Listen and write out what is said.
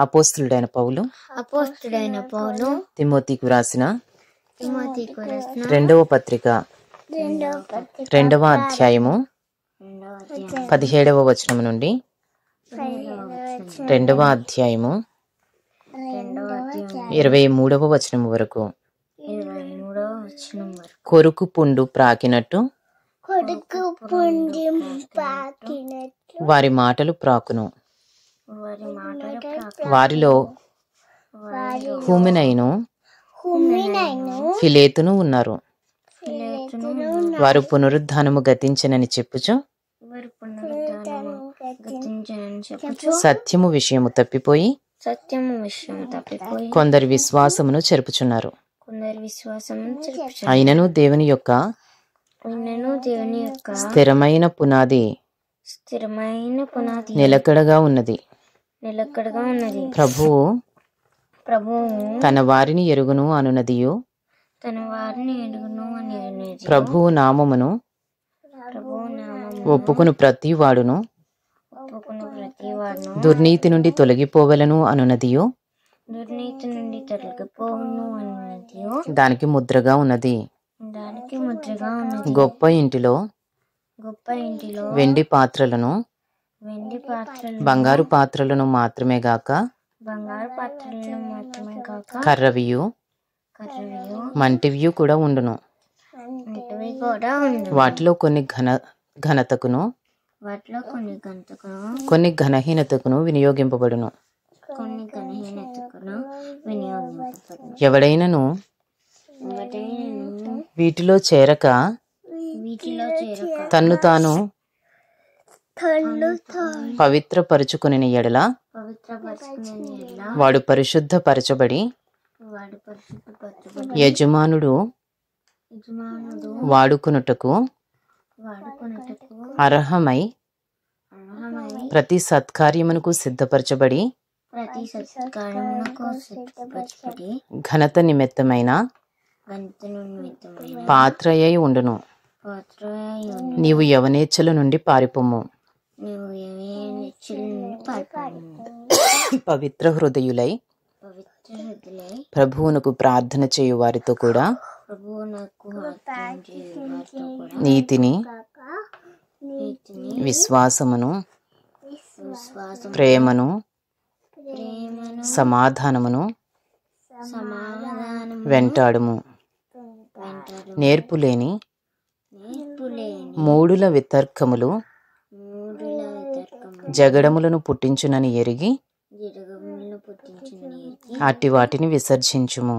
అపోస్తలుడైన పౌలు తిమోతికి వ్రాసిన రెండవ పత్రిక 2వ అధ్యాయము 17వ వచనం నుండి 2వ అధ్యాయము 23వ వచనం వరకు. కొరుకు పుండు ప్రాకినట్టు వారి మాటలు ప్రాకును. వారిలో హుమెనైను ఫిలేతును ఉన్నారు. వారు పునరుద్ధానము గతించనని చెప్పుచు సత్యము విషయము తప్పిపోయి కొందరి విశ్వాసమును చెరుపుచున్నారు. అయినను దేవుని యొక్క స్థిరమైన పునాది నిలకడగా ఉన్నది. ప్రభువు తన వారిని ఎరుగును అనునదియు ప్రభువు నామమును ఒప్పుకును ప్రతి వాడును దుర్నీతి నుండి తొలగిపోవలను అనునదియు దానికి ముద్రగా ఉన్నది. గొప్ప ఇంటిలో వెండి పాత్రలను బంగారు పాత్రలను మాత్రమే గాక కర్రవియు మంటివియు కూడా ఉండును. వాటిలో కొన్ని ఘనతకును కొన్ని ఘనహీనతకును వినియోగింపబడును. ఎవడైనను వీటిలో చేరక తన్ను తాను పవిత్రపరుచుకుని ఎడల వాడు పరిశుద్ధపరచబడి యజమానుడు వాడుకొనుటకు అర్హమై ప్రతి సత్కార్యమునకు సిద్ధపరచబడి ఘనత నిమిత్తమైన పాత్రయై ఉండును. నీవు యవనేచ్ఛల నుండి పారిపోము. పవిత్ర హృదయులై ప్రభువునకు ప్రార్థన చేయు వారితో కూడా నీతిని విశ్వాసమును ప్రేమను సమాధానమును వెంటాడుము. నేర్పులేని మూడుల వితర్కములు జగడములను పుట్టించునని ఎరిగి అట్టి వాటిని విసర్జించుము.